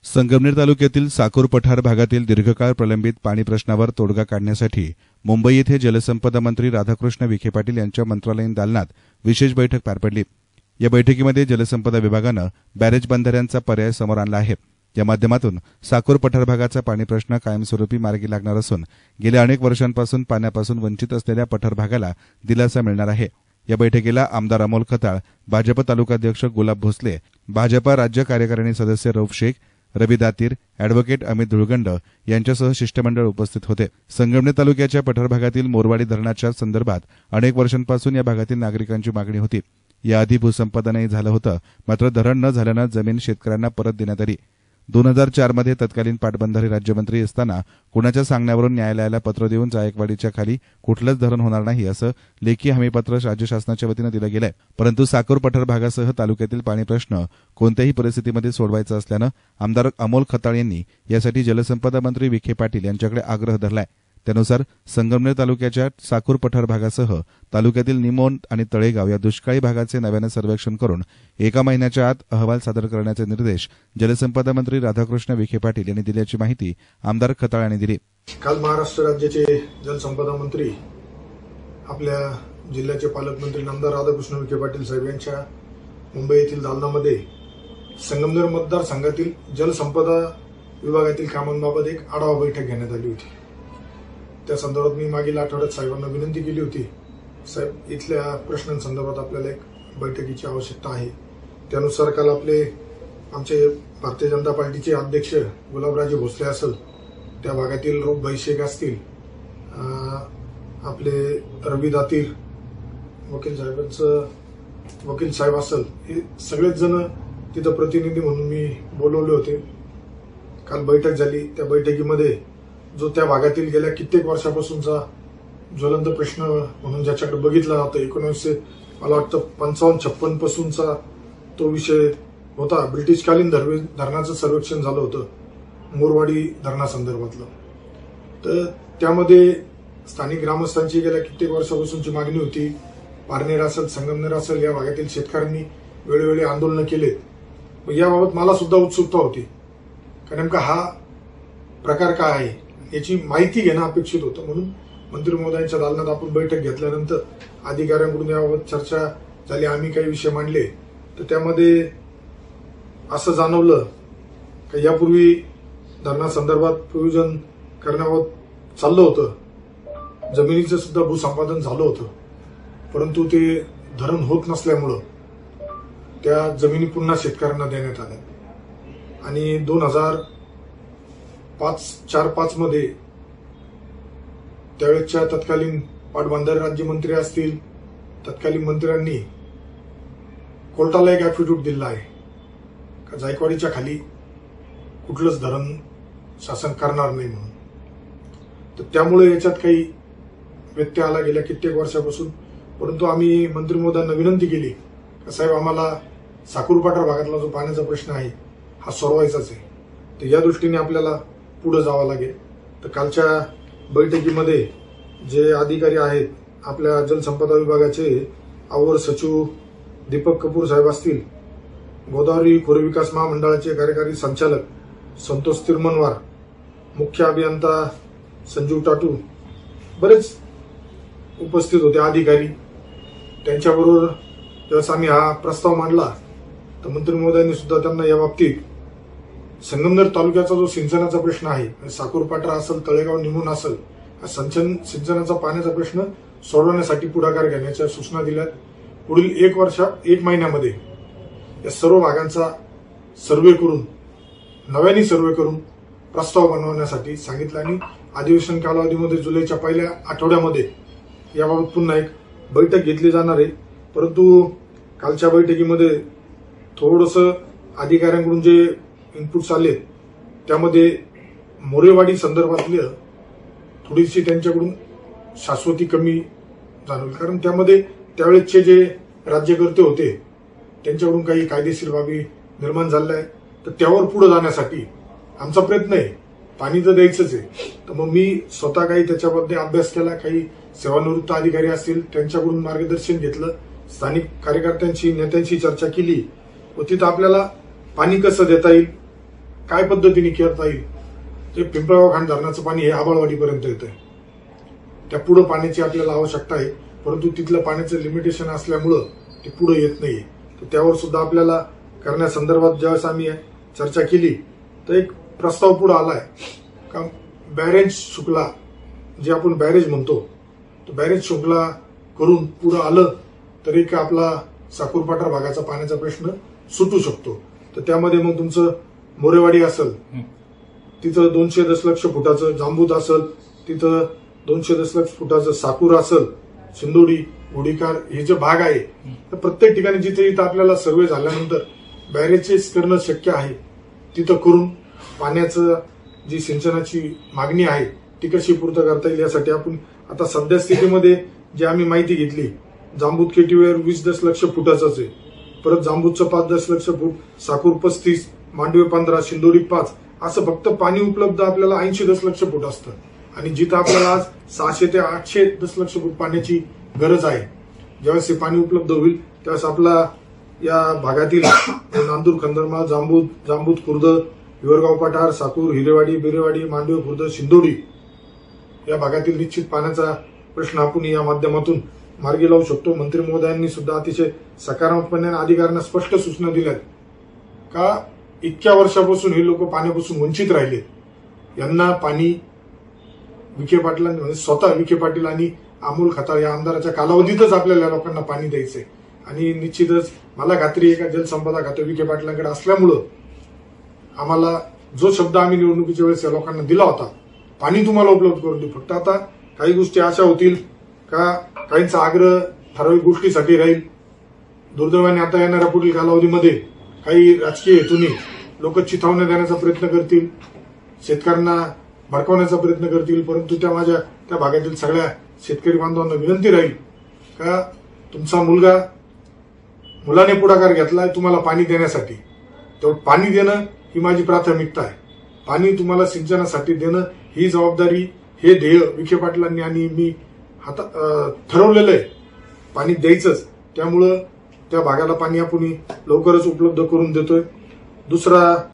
संगमनेर तालुक्यातील साकूर पठार भागातील दीर्घकाळ प्रलंबित पाणी प्रश्नावर तोडगा काढण्यासाठी मुंबई येथे जलसंपदा मंत्री राधाकृष्ण विखे पाटील यांच्या मंत्रालयीन दालनात विशेष बैठक पार पडली। या बैठकीमध्ये जलसंपदा विभागानं बॅरेज बंधाऱ्यांचा पर्याय समोर आणला आहे। या माध्यमातून साकूर पठार भागाचा पाणी प्रश्न कायमस्वरूपी मार्गी लागणार असून गेल्या अनेक वर्षांपासून पाण्यापासून वंचित असलेल्या पठार भागाला दिलासा मिळणार आहे। या बैठकीला आमदार अमोल खताळ, भाजप तालुकाध्यक्ष गुलाब भोसले, भाजप राज्य कार्यकारिणी सदस्य रौफ शेख, रवी दातीर, अॅडव्होकेट अमित धुळगंड यांच्यासह शिष्टमंडळ उपस्थित होते। संगमनेर तालुक्याच्या पठार भागातील मोरवाडी धरणाच्या संदर्भात अनेक वर्षांपासून या भागातील नागरिकांची मागणी होती। याआधी भूसंपादनही झालं होतं, मात्र धरण न झाल्यानं जमीन शेतकऱ्यांना परत देण्यात आली। 2004 मध्ये तत्कालीन पाटबंधारे राज्यमंत्री असताना कुणाच्या सांगण्यावरून न्यायालयाला पत्र देऊन जायकवाडीच्या खाली कुठलंच धरण होणार नाही असं लेखी हमीपत्र राज्य शासनाच्या वतीनं दिलं गेलंय। परंतु साकूर पठार भागासह तालुक्यातील पाणी प्रश्न कोणत्याही परिस्थितीमध्ये सोडवायचा असल्यानं आमदार अमोल खताळ यांनी यासाठी जलसंपदा मंत्री विखे पाटील यांच्याकडे आग्रह धरलाय। त्यानुसार संगमनेर तालुक्याच्या साकूर पठार भागासह तालुक्यातील निमोण आणि तळेगाव या दुष्काळी भागाचे नव्यानं सर्वेक्षण करून 1 महिन्याच्या आत अहवाल सादर करण्याचे निर्देश जलसंपदा मंत्री राधाकृष्ण विखे पाटील यांनी दिल्याची माहिती आमदार खताळ यांनी दिली। काल महाराष्ट्र राज्याचे जलसंपदा मंत्री आपल्या जिल्ह्याचे पालकमंत्री आमदार राधाकृष्ण विखे पाटील साहेब यांच्या मुंबई येथील दालनामध्ये संगमनेर मतदारसंघातील जलसंपदा विभागातील कामांबाबत एक आढावा बैठक घेण्यात आली होती। त्या संदर्भात मी मागील आठवड्यात साहेबांना विनंती केली होती, साहेब इथल्या प्रश्नांसंदर्भात आपल्याला एक बैठकीची आवश्यकता आहे। त्यानुसार काल आमचे भारतीय जनता पार्टीचे अध्यक्ष गुलाबराजे भोसले असेल, त्या भागातील रौफ शेख असतील, आपले रवी दातीर वकील साहेब असेल, हे सगळेच जण तिथं प्रतिनिधी म्हणून मी बोलवले होते। काल बैठक झाली। त्या बैठकीमध्ये जो त्या भागातील गेल्या कित्येक वर्षापासूनचा ज्वलंत प्रश्न म्हणून ज्याच्याकडे बघितला जातं, 1955-56 पासूनचा तो विषय होता। ब्रिटिशकालीन धरणाचं सर्वेक्षण झालं होतं मोरवाडी धरणासंदर्भातलं। तर त्यामध्ये स्थानिक ग्रामस्थांची गेल्या कित्येक वर्षापासूनची मागणी होती। पारनेर असेल, संगमनेर असेल, या भागातील शेतकऱ्यांनी वेळोवेळी आंदोलनं केलेत। याबाबत मला सुद्धा उत्सुकता होती का नेमका हा प्रकार काय आहे याची माहिती घेणं अपेक्षित होतं। म्हणून मंत्री महोदयांच्या दालनात आपण बैठक घेतल्यानंतर अधिकाऱ्यांकडून याबाबत चर्चा झाली। आम्ही काही विषय मांडले, तर त्यामध्ये असं जाणवलं की यापूर्वी धरणासंदर्भात प्रयोजन करण्याबाबत चाललं होतं, जमिनीचं सुद्धा भूसंपादन झालं होतं, परंतु ते धरण होत नसल्यामुळं त्या जमिनी पुन्हा शेतकऱ्यांना देण्यात आल्या। आणि 2004-5 मध्ये त्यावेळेच्या तत्कालीन पाटबंधारे राज्यमंत्री असतील, तत्कालीन मंत्र्यांनी कोर्टाला एक ऍफिडेव्हिट दिला आहे का जायकवाडीच्या खाली कुठलंच धरण शासन करणार नाही म्हणून। तर त्यामुळे याच्यात काही व्यत्यय आला गेल्या कित्येक वर्षापासून। परंतु आम्ही मंत्री महोदयांना विनंती केली का साहेब आम्हाला साकूर पठार भागातला जो पाण्याचा प्रश्न आहे हा सोडवायचाच आहे, तर या दृष्टीने आपल्याला पुढे जावं लागेल। तर कालच्या बैठकीमध्ये जे अधिकारी आहेत, आपल्या जलसंपदा विभागाचे अवर सचिव दीपक कपूर साहेब असतील, गोदावरी खोरे विकास महामंडळाचे कार्यकारी संचालक संतोष तिरमनवार, मुख्य अभियंता संजीव टाटू, बरेच उपस्थित होते अधिकारी। त्यांच्याबरोबर ज्यावेळेस आम्ही हा प्रस्ताव मांडला तर मंत्री महोदयांनी सुद्धा त्यांना या बाबतीत संगमनेर तालुक्याचा जो सिंचनाचा प्रश्न आहे, साकूर पठार असेल, तळेगाव, निमोण असेल, सिंचनाचा पाण्याचा प्रश्न सोडवण्यासाठी पुढाकार घेण्याच्या सूचना दिल्यात। पुढील 1 महिन्यामध्ये या सर्व भागांचा सर्वे करून नव्याने सर्वे करून प्रस्ताव बनवण्यासाठी सांगितलं। आणि अधिवेशन कालावधीमध्ये जुलैच्या पहिल्या आठवड्यामध्ये याबाबत पुन्हा एक बैठक घेतली जाणार आहे। परंतु कालच्या बैठकीमध्ये थोडंसं अधिकाऱ्यांकडून जे इनपुट्स आले त्यामध्ये मोरेवाडी संदर्भातली थोडीशी त्यांच्याकडून शाश्वती कमी जाणवली, कारण त्यामध्ये त्यावेळेसचे जे राज्यकर्ते होते त्यांच्याकडून काही कायदेशीर बाबी निर्माण झाल्या आहेत। तर त्यावर पुढे जाण्यासाठी आमचा प्रयत्न आहे। पाणी तर द्यायचंच आहे, तर मग मी स्वतः काही त्याच्यामध्ये अभ्यास केला, काही सेवानिवृत्त अधिकारी असतील त्यांच्याकडून मार्गदर्शन घेतलं, स्थानिक कार्यकर्त्यांशी, नेत्यांशी चर्चा केली व तिथं आपल्याला पाणी कसं देता येईल काय पद्धतीने करता येईल. जे पिंपळगाव खांड धरणाचं पाणी हे आबाळवाडीपर्यंत येतंय, त्या पुढे पाण्याची आपल्याला आवश्यकता आहे, परंतु तिथलं पाण्याचं लिमिटेशन असल्यामुळं ते पुढे येत नाहीये. तर त्यावर सुद्धा आपल्याला करण्यासंदर्भात ज्यावेळेस आम्ही चर्चा केली तर एक प्रस्ताव पुढे आलाय का बॅरेज शुक्ला, जे आपण बॅरेज म्हणतो, तो बॅरेज शुक्ला करून पुढे आलं तर एक आपला साकूर पठार भागाचा पाण्याचा प्रश्न सुटू शकतो. तर त्यामध्ये मग तुमचं मोरेवाडी असेल तिथं 200 दशलक्ष फुटाचं, जांबूत असेल तिथं 200 दशलक्ष फुटाचं, साकूर असेल, सिंदोडी, गुढीकार हे जे भाग आहे, तर प्रत्येक ठिकाणी जिथे इथं आपल्याला सर्वे झाल्यानंतर बॅरेजेस करणं शक्य आहे तिथं करून पाण्याचं जी सिंचनाची मागणी आहे ती कशी पूर्ण करता येईल यासाठी आपण आता सध्या स्थितीमध्ये जी आम्ही माहिती घेतली, जांबूत केटीवेर 20 दशलक्ष फुटाचंच आहे, परत जांबूतचं 5 दशलक्ष फूट, साकूर 35, मांडवे 15, सिंदोडी 5, असं फक्त पाणी उपलब्ध आपल्याला 80 दशलक्ष फूट असतं. आणि जिथं आपल्याला आज 600 ते 800 दशलक्ष फूट पाण्याची गरज आहे, ज्यावेळेस हे पाणी उपलब्ध होईल त्यावेळेस आपला या भागातील नांदूर, खंदरमाळ, जांबूत खुर्द, हिवरगाव पठार, साकूर, हिरेवाडी, बिरेवाडी, मांडवे खुर्द, सिंदोडी या भागातील निश्चित पाण्याचा प्रश्न आपण या माध्यमातून मार्गी लावू शकतो. मंत्री महोदयांनी सुद्धा अतिशय सकारात्मकपणे अधिकाऱ्यांना स्पष्ट सूचना दिल्यात का इतक्या वर्षापासून हे लोक पाण्यापासून वंचित राहिले, यांना पाणी विखे पाटलांनी म्हणजे स्वतः विखे पाटील आणि अमोल खताळ या आमदाराच्या कालावधीतच आपल्याला लोकांना पाणी द्यायचंय. आणि निश्चितच मला खात्री आहे का जलसंपदा खातं विखे पाटलांकडे असल्यामुळं आम्हाला जो शब्द आम्ही निवडणुकीच्या वेळेस या लोकांना दिला होता, पाणी तुम्हाला उपलब्ध करून देऊ, फक्त आता काही गोष्टी अशा होतील का काहींचा आग्रह ठराविक गोष्टीसाठी राहील. दुर्दैवाने आता येणाऱ्या पुढील कालावधीमध्ये काही राजकीय हेतूने लोक चिथावण्या देण्याचा प्रयत्न करतील, शेतकऱ्यांना भडकवण्याचा प्रयत्न करतील, परंतु त्या भागातील सगळ्या शेतकरी बांधवांना विनंती राहील का तुमचा मुलाने पुढाकार घेतलाय तुम्हाला पाणी देण्यासाठी, तेव्हा पाणी देणं ही माझी प्राथमिकता आहे. पाणी तुम्हाला सिंचनासाठी देणं ही जबाबदारी, हे ध्येय विखे पाटलांनी आणि मी ठरवलेलं आहे पाणी द्यायचंच. त्यामुळं त्या भागाला पाणी आपण लवकरच उपलब्ध करून देतोय. दुसरा